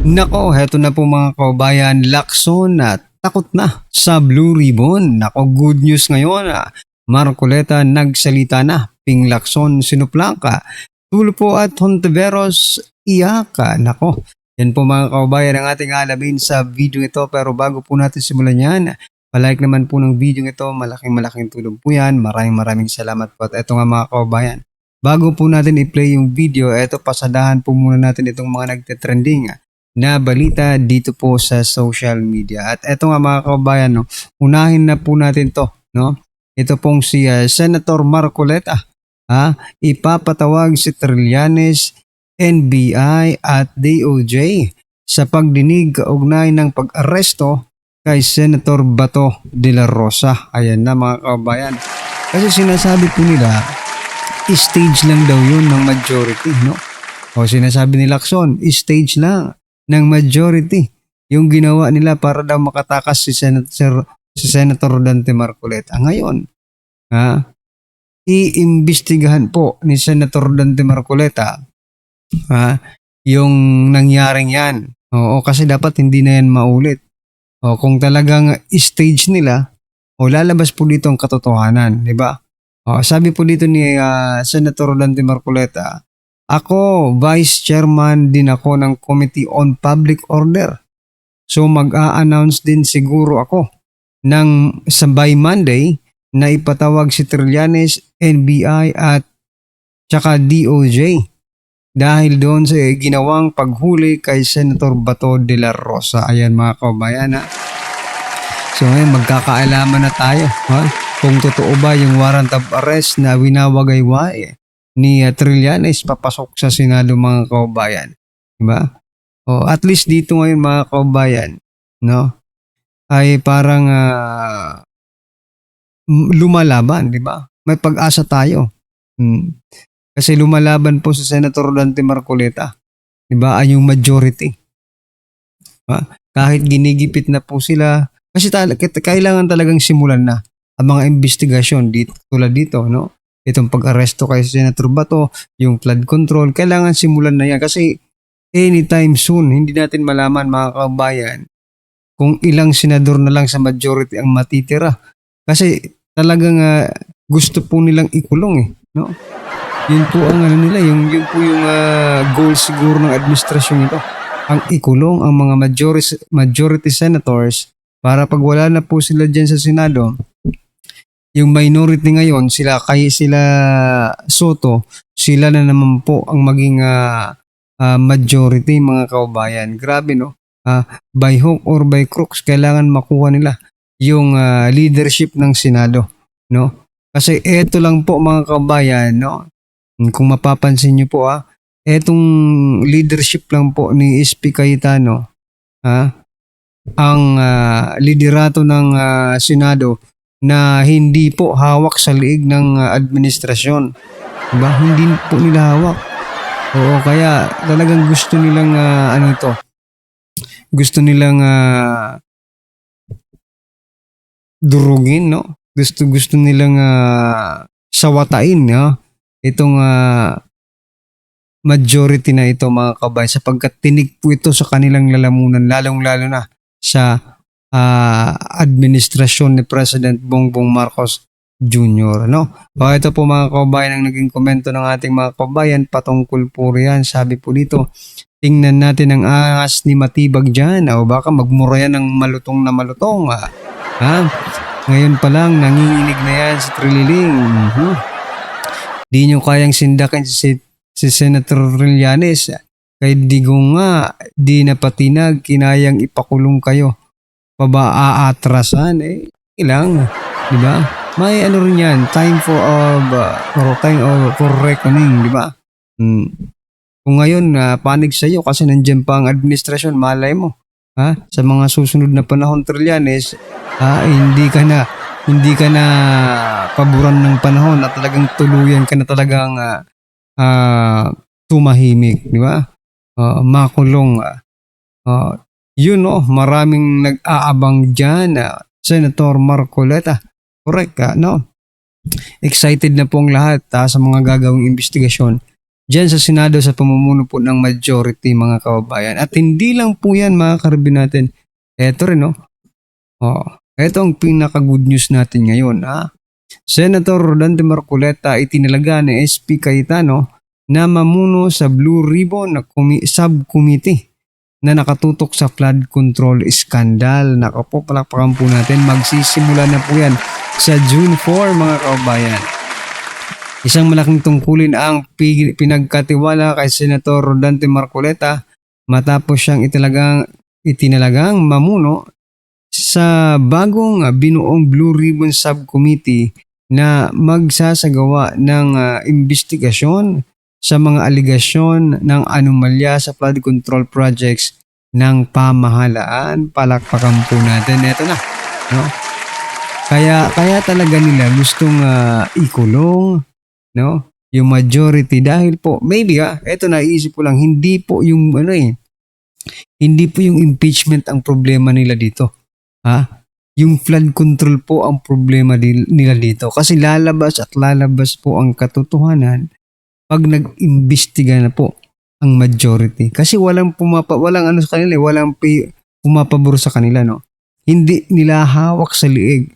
Nako, heto na po mga kaubayan, Lacson na takot na sa Blue Ribbon. Nako, good news ngayon. Marcoleta nagsalita na, Ping Lacson sinuplaka, Tulfo at Hontiveros iyaka. Nako, yan po mga kaubayan ang ating alamin sa video ito. Pero bago po natin simulan yan, palike naman po ng video ito. Malaking tulong po yan. Maraming salamat po. At eto nga mga kaubayan, bago po natin i-play yung video, eto pasadahan po muna natin itong mga nagte-trending na balita dito po sa social media. At eto nga mga kababayan, no, unahin na po natin to. No? Ito pong si Senator Marcoleta. Ipapatawag si Trillanes, NBI at DOJ sa pagdinig kaugnay ng pag-aresto kay Senator Bato de la Rosa. Ayan na mga kababayan. Kasi sinasabi po nila, stage lang daw yun ng majority. No? O sinasabi ni Lacson, stage lang ng majority yung ginawa nila para daw makatakas si Senator Dante Marcoleta. Ngayon, iimbestigahan po ni Senator Dante Marcoleta yung nangyaring yan. Oo, kasi dapat hindi na yan maulit. O, kung talagang stage nila, lalabas po dito ang katotohanan, di ba? Sabi po dito ni Senator Dante Marcoleta, ako, Vice Chairman din ako ng Committee on Public Order. So mag-a-announce din siguro ako by Monday na ipatawag si Trillanes, NBI at tsaka DOJ dahil doon sa ginawang paghuli kay Senator Bato de la Rosa. Ayan mga kabayan. So ngayon magkakaalaman na tayo kung totoo ba yung warrant of arrest na winawagayway ni Trillanes papasok sa Senado mga kaubayan. Diba? At least dito ngayon mga kaubayan, no? Ay parang lumalaban, di ba? May pag-asa tayo. Kasi lumalaban po sa Senator Dante Marcoleta. Di ba? Ay yung majority. Kahit ginigipit na po sila, kasi kailangan talagang simulan na ang mga investigasyon dito, tulad dito, no? Itong pag-aresto kay Senator Bato, yung flood control, kailangan simulan na yan kasi anytime soon, hindi natin malaman mga kabayan kung ilang senador na lang sa majority ang matitira. Kasi talagang gusto po nilang ikulong no? Yun po ang nila, yun po yung goal siguro ng administrasyon ito. Ang ikulong ang mga majority senators para pag wala na po sila dyan sa Senado, yung minority ngayon, sila Soto, sila na naman po ang maging majority mga kaubayan. Grabe no? By hook or by crooks, kailangan makuha nila yung leadership ng Senado. No? Kasi eto lang po mga kaubayan, no? Kung mapapansin nyo po, etong leadership lang po ni SP Cayetano, ang liderato ng Senado, na hindi po hawak sa liig ng administrasyon. Diba? Hindi po nila hawak. Oo, kaya talagang gusto nilang gusto nilang durugin, no? Gusto nilang sawatain, no? Itong majority na ito mga kabayan sapagkat tinig po ito sa kanilang lalamunan, lalong-lalo na sa administrasyon ni President Bongbong Marcos Jr. No? Ito po mga kabayan ang naging komento ng ating mga kabayan patungkol po riyan. Sabi po dito, tingnan natin ang angas ni Matibag dyan o baka magmura yan ng malutong na malutong. Ngayon pa lang nanginginig na yan si Trililing. Di nyo kayang sindakin si Senator Trillanes. Kay Digong nga, di napatinag, kinayang ipakulong kayo. Pabaatrasan ilang, di ba? May rin yan, time for reckoning, di ba? Kung ngayon panig sa iyo kasi nandiyan pa ang administrasyon, malay mo, sa mga susunod na panahon Trillanes, hindi ka na paboran ng panahon at talagang tuluyan ka na talagang tumahimik, di ba? Makulong. Yun maraming nag-aabang dyan, Senator Marcoleta. Correct no? Excited na po ang lahat sa mga gagawing investigasyon dyan sa Senado sa pamumuno po ng majority mga kababayan. At hindi lang po yan mga karabin natin. Eto rin, no? Eto ang pinaka-good news natin ngayon. Senator Rodante Marcoleta itinalaga ni SP Cayetano na mamuno sa Blue Ribbon na subcommittee na nakatutok sa flood control scandal. Nako po, palakpakan po natin. Magsisimula na po yan sa June 4 mga kababayan. Isang malaking tungkulin ang pinagkatiwala kay Senator Rodante Marcoleta matapos siyang itinalagang mamuno sa bagong binuong Blue Ribbon Subcommittee na magsasagawa ng investigasyon sa mga aligasyon ng anomalya sa flood control projects ng pamahalaan. Palakpakan po natin. Ito na. No? Kaya talaga nila gustong ikulong, no? Yung majority dahil po maybe ito naisip ko lang, hindi po yung hindi po yung impeachment ang problema nila dito. Yung flood control po ang problema nila dito kasi lalabas po ang katotohanan pag nag-imbestiga na po ang majority. Kasi walang sa kanila, walang pumapabor sa kanila, no? Hindi nila hawak sa liig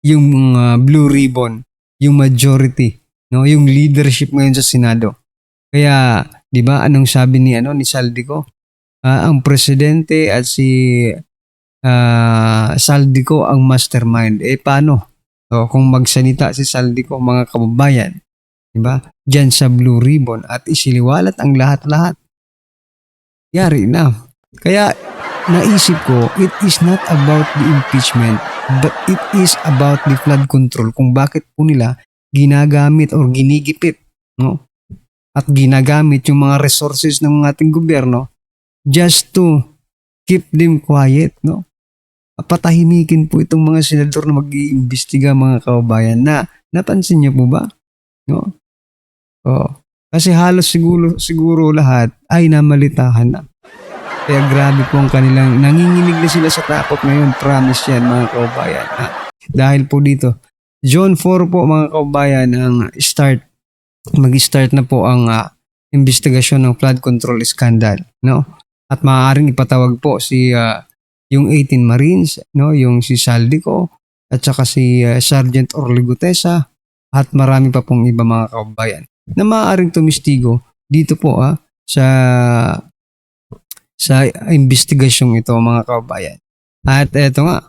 yung Blue Ribbon, yung majority, no? Yung leadership ngayon sa Senado. Kaya, 'di ba, anong sabi ni Saldico? Ang presidente at si Saldico ang mastermind. Paano? Kung magsalita si Saldico, mga kababayan, 'di ba? Diyan sa Blue Ribbon at isiliwalat ang lahat-lahat. Yari na. Kaya naisip ko, it is not about the impeachment, but it is about the flood control. Kung bakit po nila ginagamit or ginigipit, no? At ginagamit yung mga resources ng ating gobyerno just to keep them quiet, no? Patahimikin po itong mga senador na mag-iimbestiga, mga kababayan. Napansin niyo po ba? No? Kasi halos siguro lahat ay namalitahan na. Kaya grabe po ang kanilang, nanginginig na sila sa takot ngayon. Promise yan, mga kababayan. Dahil po dito, June 4 po, mga kababayan, mag-start na po ang investigasyon ng flood control scandal, no? At maaaring ipatawag po yung 18 Marines, no? Yung si Saldico at saka si Sergeant Orly Gutesa at marami pa pong iba, mga kababayan, na maaaring tumistigo dito po sa investigasyong ito, mga kababayan. At eto nga,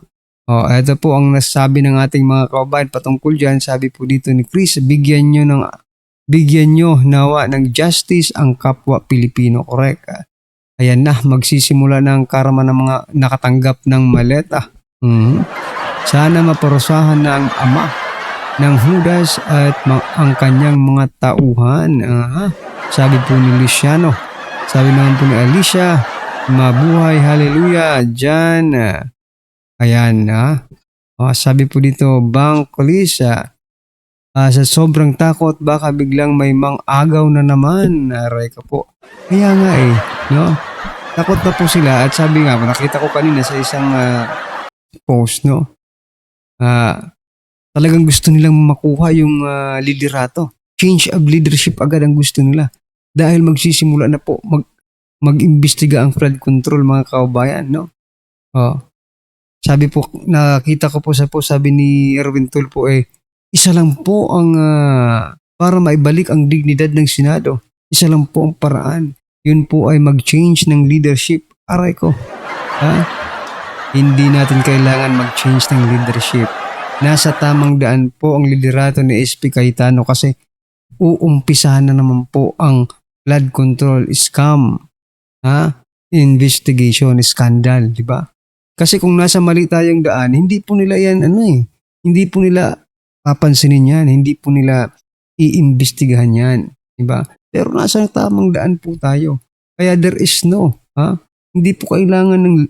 ito po ang nasabi ng ating mga kababayan patungkol dyan. Sabi po dito ni Chris, bigyan nyo nawa ng justice ang kapwa Pilipino. Correct. Ayan na, magsisimula na ang karma ng mga nakatanggap ng maleta. Sana maparusahan na ang ama ng Judas at ang kanyang mga tauhan. Sabi po ni Luciano. Sabi naman po ni Alicia, mabuhay, hallelujah, dyan. Ayan, sabi po dito, Bang Colisa, sa sobrang takot, baka biglang may mang-agaw na naman. Aray ka po. Kaya nga no? Takot na po sila at sabi nga, nakita ko kanina sa isang post, no? Talagang gusto nilang makuha yung liderato. Change of leadership agad ang gusto nila. Dahil magsisimula na po mag-imbestiga ang flood control, mga kababayan, no? Sabi po, nakita ko po sa post, sabi ni Erwin Tulfo, isa lang po ang para maibalik ang dignidad ng Senado. Isa lang po ang paraan. Yun po ay mag-change ng leadership. Aray ko. Hindi natin kailangan mag-change ng leadership. Nasa tamang daan po ang liderato ni SP Cayetano kasi uumpisahan na naman po ang flood control scam. Investigation scandal, di ba? Kasi kung nasa mali tayong daan, hindi po nila yan, hindi po nila papansinin yan, hindi po nila iimbestigahan yan, di ba? Pero nasa tamang daan po tayo. Kaya there is hindi po kailangan ng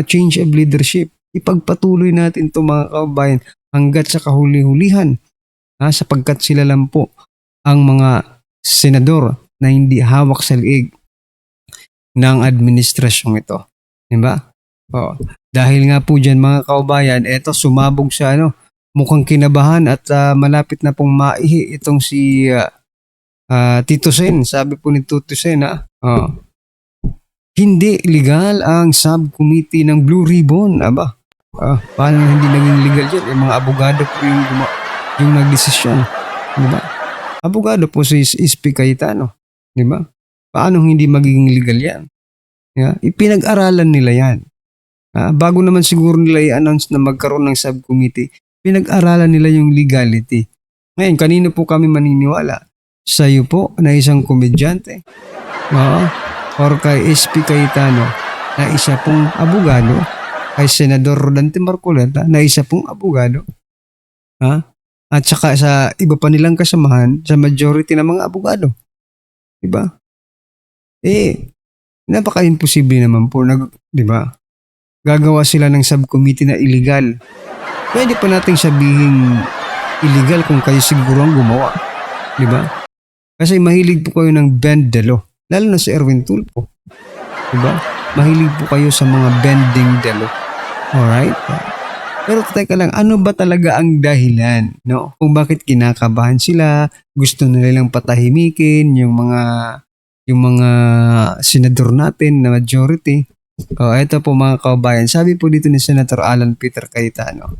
change of leadership. Ipagpatuloy natin ito, mga kababayan, hanggat sa kahuli-hulihan, sapagkat sila lang po ang mga senador na hindi hawak sa liig ng administrasyong ito. Diba? Dahil nga po dyan, mga kababayan, eto sumabog sa mukhang kinabahan at malapit na pong maihi itong si Tito Sen, sabi po ni Tito Sen, hindi legal ang subcommittee ng Blue Ribbon. Aba, paano hindi naging legal yan? Mga abogado po yung nagdesisyon. Di ba? Abogado po si SP Cayetano. Di ba? Paano hindi magiging legal yan? Yeah? Ipinag-aralan nila yan. Bago naman siguro nila i-announce na magkaroon ng subcommittee, pinag-aralan nila yung legality. Ngayon, kanino po kami maniniwala? Sa'yo po na isang komedyante. Or kay SP Cayetano na isa pong abogado, kay Senador Rodante Marcoleta na isa pong abogado. At saka sa iba pa nilang kasamahan sa majority ng mga abogado. Diba? Napaka-imposible naman po, diba? Gagawa sila ng subcommittee na illegal. Pwede pa nating sabihin illegal kung kayo siguro ang gumawa. Diba? Kasi mahilig po kayo ng bend the law. Lalo na si Erwin Tulfo. Diba? Mahilig po kayo sa mga bending the law. Alright? Pero teka lang, ano ba talaga ang dahilan? No? Kung bakit kinakabahan sila, gusto nilang patahimikin yung mga senador natin na majority. Ito po mga kabayan, sabi po dito ni Senator Alan Peter Cayetano,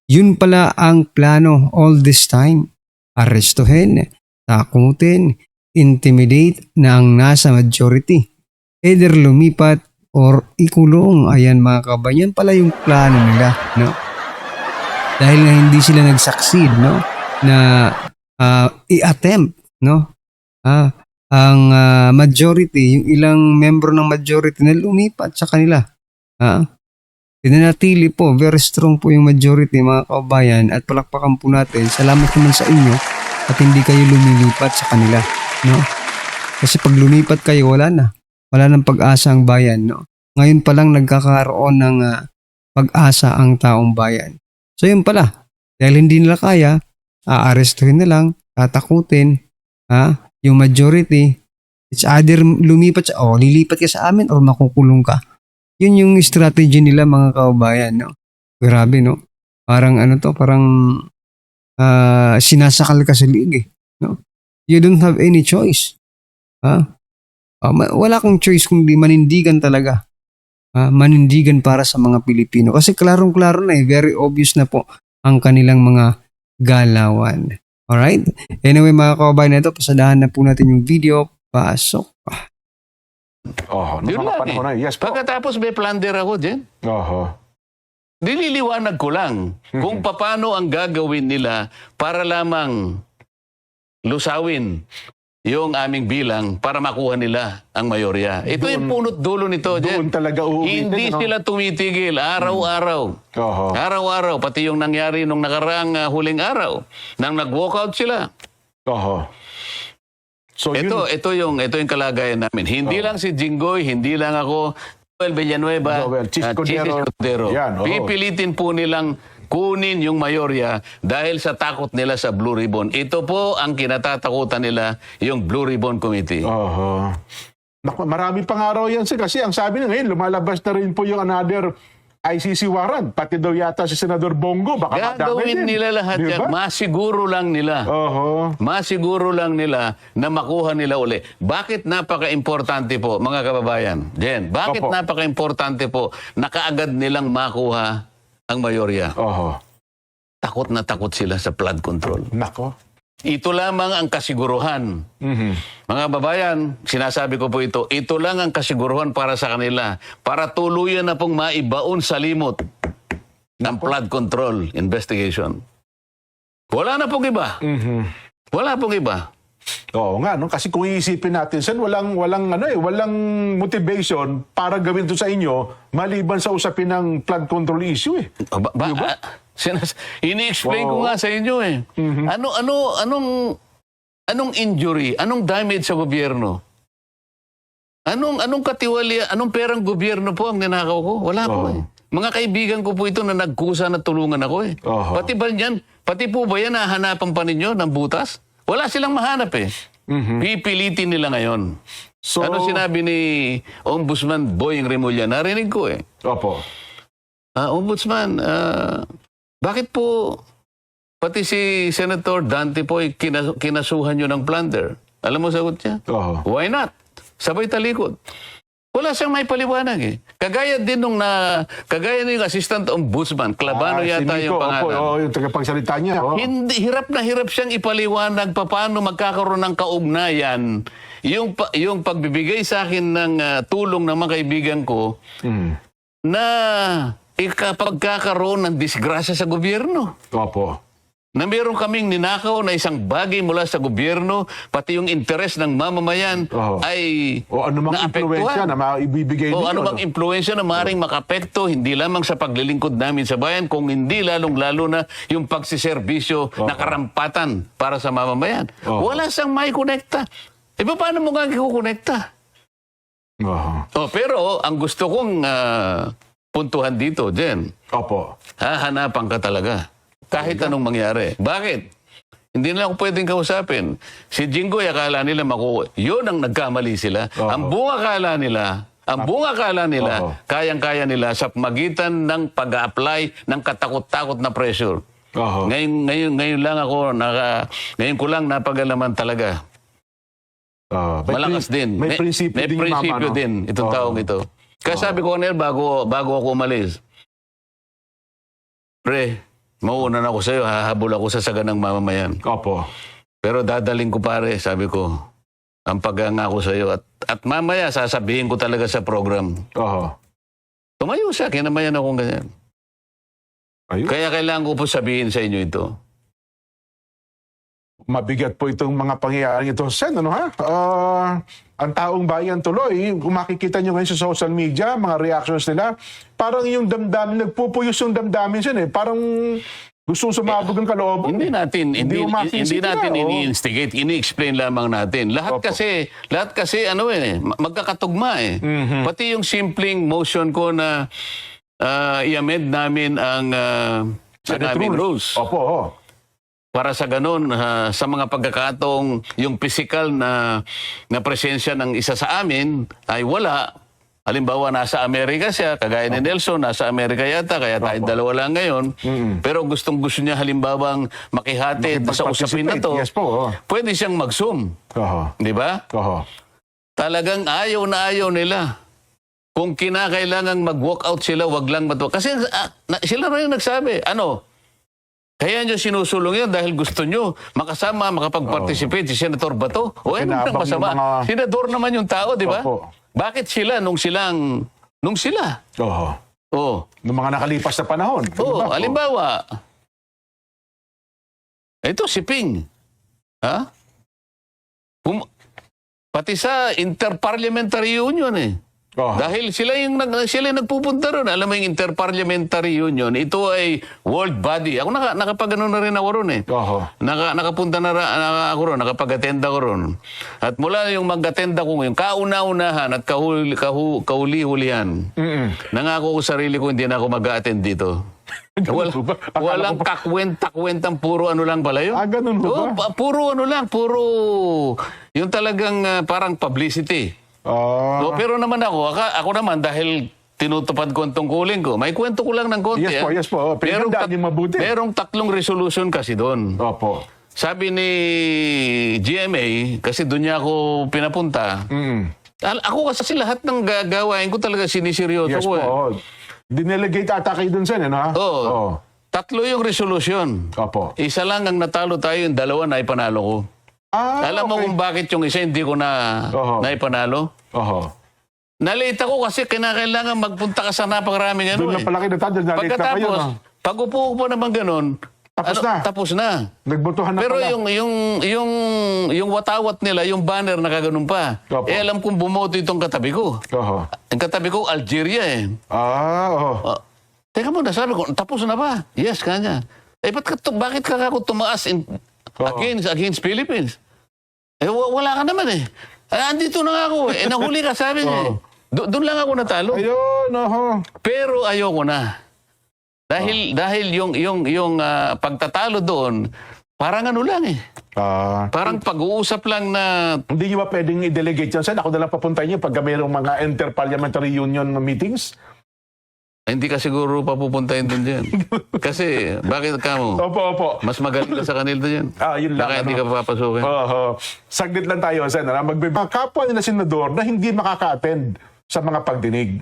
yun pala ang plano all this time. Arestuhin, takutin, intimidate na ang nasa majority. Either lumipat or ikulong. Ayan mga kabayan, pala yung plano nila. No? Dahil nga hindi sila nag-succeed, no? Na i-attempt, no? Ang majority, yung ilang member ng majority na lumipat sa kanila. Pinanatili po, very strong po yung majority mga kabayan at palakpakan po natin. Salamat naman sa inyo at hindi kayo lumilipat sa kanila. No? Kasi pag lumipat kayo, wala na. Wala nang pag-asa ang bayan. No? Ngayon pa lang nagkakaroon ng pag-asa ang taong bayan. So yun pala, dahil hindi nila kaya, aarestuhin na lang, tatakutin, yung majority, it's either lilipat ka sa amin or makukulong ka. Yun yung strategy nila mga kababayan, no? Grabe, no? Parang sinasakal ka sa liig, no? You don't have any choice. Wala kang choice kundi manindigan talaga. Manindigan para sa mga Pilipino. Kasi klarong-klaro na very obvious na po ang kanilang mga galawan. Alright? Anyway mga kababayan, ito, pasadahan na po natin yung video. Pasok. Yun lang eh. Yes po. Pagkatapos may plunder ako dyan. Nililiwanag ko lang kung paano ang gagawin nila para lamang lusawin yung aming bilang para makuha nila ang mayorya. Ito yung punot dulo nito, Jen. Doon talaga uuwitin. Hindi sila tumitigil araw-araw. Araw-araw, pati yung nangyari nung nakaraang huling araw nang nag-walkout sila. So ito yung kalagayan namin. Hindi lang si Jinggoy, hindi lang ako, Joel Villanueva, Chis Cordero. Pipilitin po nilang kunin yung mayorya dahil sa takot nila sa Blue Ribbon. Ito po ang kinatatakutan nila, yung Blue Ribbon Committee. Marami pang araw yan kasi ang sabi na ngayon, lumalabas na rin po yung another ICC warrant. Pati daw yata si Senador Bongo. Baka gagawin nila lahat yan. Masiguro lang nila. Masiguro lang nila na makuha nila uli. Bakit napaka-importante po, mga kababayan? Jen, bakit napaka-importante po na kaagad nilang makuha ang mayorya? Takot na takot sila sa flood control. Nako. Ito lamang ang kasiguruhan. Mga babayan, sinasabi ko po ito lang ang kasiguruhan para sa kanila. Para tuluyan na pong maibaon sa limot ng flood control investigation. Wala na pong iba. Wala pong iba. Oo nga, no? Kasi kung iisipin natin, Sen, walang motivation para gawin ito sa inyo maliban sa usapin ng flood control issue eh. Diba? Ini-explain ko nga sa inyo eh. Anong injury, anong damage sa gobyerno? Anong katiwali, anong perang gobyerno po ang ninakaw ko? Wala po eh. Mga kaibigan ko po ito na nagkusa na tulungan ako eh. Pati ba yan? Pati po ba yan nahanapan pa ninyo ng butas? Wala silang mahanap eh. Pipilitin nila ngayon. So, ano sinabi ni Ombudsman Boying Remulla? Narinig ko eh. Ombudsman, bakit po Pati si Senator Dante po ay kinasuhan nyo ng plunder. Alam mo sagot niya? Oo. Why not? Sabay talikod. Wala siyang may paliwanag eh. Kagaya din nung kagaya na yung Assistant Ombudsman, Clabano Si yata Nico, yung pangalan. Opo, yung tagapagsalita niya. Oo. Hindi, hirap na hirap siyang ipaliwanag paano magkakaroon ng kaugnayan yung pagbibigay sa akin ng tulong ng mga kaibigan ko na pagkakaroon ng disgrasya sa gobyerno. Opo. Na meron kaming ninakaw na isang bagay mula sa gobyerno, pati yung interes ng mamamayan Oo. ay O ano mang impluensya na maibibigay o ninyo. ano bang impluensya na maaaring makapekto hindi lamang sa paglilingkod namin sa bayan, kung hindi lalong-lalo na yung pagsiservisyo na karampatan para sa mamamayan. Oo. Wala siyang may konekta. E paano mo nga kukonekta? Oo. Pero ang gusto kong puntuhan dito, Jen, Opo. hahanapan ka talaga. Kahit anong mangyari. Bakit? Hindi na ako pwedeng kausapin. Si Jinggoy, akala nila yun ang nagkamali sila. Oo. Ang bunga akala nila, Oo. kayang-kaya nila sa magitan ng pag-apply ng katakot-takot na pressure. Oo. Ngayon lang ako, ngayon ko lang napagalaman talaga. Malakas din. May prinsipyo may din yung mama, prinsipyo no? din itong Oo. taong ito. Kaya sabi ko kanil, bago ako umalis, pre, mauuna na ako sa'yo, hahabol ako sa saganang mamamayan. Opo. Pero dadaling ko pare, sabi ko, ang pag-angako sa'yo. At mamaya, sasabihin ko talaga sa program. Oo. Tumayo siya, kinamayan akong ganyan. Ayun. Kaya kailangan ko po sabihin sa inyo ito. Mabigat po itong mga pangyayaring ito. Sen, ano ha? Ang taong bayan tuloy, kung makikita nyo ngayon sa social media, mga reactions nila, parang yung damdamin, nagpupuyos yung damdamin siya eh. Parang gustong sumabog ang kalooban. Hindi natin umakisip natin na, ini-instigate, ini-explain lamang natin. Lahat Opo. kasi ano magkakatugma eh. Pati yung simpleng motion ko na i-amend namin ang Senate aming rules. Opo. Oh. Para sa ganun, sa mga pagkakataong yung physical na presensya ng isa sa amin ay wala. Halimbawa, nasa Amerika siya, kagaya ni Nelson, nasa Amerika yata, kaya tayong dalawa lang ngayon. Pero gustong-gusto niya halimbawang makihati sa usapin na to, Yes po. Oh. pwede siyang mag-zoom. Oho. Di ba? Oho. Talagang ayaw na ayaw nila. Kung kinakailangang mag-walk out sila, wag lang matuwa. Kasi sila rin nagsabi, kaya nyo sinusulong yun dahil gusto nyo makasama, makapag-participate si Senator Bato. O ano nang Kinabang masama? yung mga- Senador naman yung tao, di ba? Opo. Bakit sila nung sila? Oho. Oh. Noong mga nakalipas na panahon. Oh, Diba? halimbawa, ito si Ping. Ha? Pati sa Interparliamentary Union eh. Oho. Dahil sila yung nagpupunta ron. Alam mo yung Interparliamentary Union, ito ay world body. Ako nakapag-ano na rin ako ron eh. Oho. Nakapunta na ako ron, nakapag-attend ako ron. At mula yung mag-attend ako ngayon, kauna-unahan at kahuli-hulihan, nangako ko sarili ko hindi na ako mag-attend dito. Ganun ba? Akala Walang ko pa- kakwentang puro ano lang pala yun. Ganun Oo, ba? puro ano lang, yung talagang parang publicity. So, pero naman ako naman dahil tinutupad ko ang tungkulin ko, may kwento ko lang ng konti. Yes po. Pinagandaan yung mabuti. Merong 3 resolution kasi doon. Opo. Sabi ni GMA, kasi doon niya ako pinapunta, ako kasi lahat ng gagawain ko talaga siniseryoso Yes ko po. Dinelegate ata kayo dun sen, ano ha? Oo. 3 yung resolution. Opo. Isa lang ang natalo tayo, yung 2 na ipanalo ko. Alam mo kung bakit yung isa hindi ko naipanalo? Oho. Nalate ako kasi kinakailangan magpunta ka sa napakaraming Doon na pala kayo natanda, nalate na kayo, Pagkatapos, no? pag upo ko pa naman ganun, tapos na. Nagbotohan na Pero pala. yung watawat nila, yung banner na kaganon pa. Opo. Alam kong bumoto itong katabi ko. Oho. Ang katabi ko, Algeria eh. Oho. Teka muna, sabi ko, tapos na ba? Yes, kanya. Bakit ka ako tumaas against Philippines? Wala ka naman eh. Andito na nga ako eh. Nahuli ka, sabi niya eh. Doon lang ako natalo. Ayun, oho. Pero ayoko na. Dahil yung pagtatalo doon, parang ano lang eh. Parang pag-uusap lang na Hindi nyo ba pwedeng i-delegate yan, sen? Ako na lang papuntahin nyo pag mayroong mga inter-parliamentary union meetings? Hindi ka siguro papupuntahin din dyan. Kasi, bakit ka mo? Opo. Mas magaling ka sa kanila dyan. Yun lang. Baka hindi ka papapasukin. Saglit lang tayo, Sen. Mga kapwa nila senador na hindi makaka-attend sa mga pagdinig.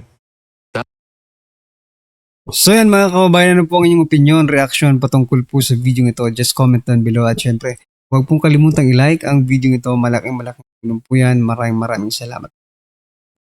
So yan mga kababayan, ano po ang inyong opinion, reaction patungkol po sa video ito? Just comment down below at syempre, huwag pong kalimutang i-like ang video ito. Malaking tulong po yan. Maraming salamat.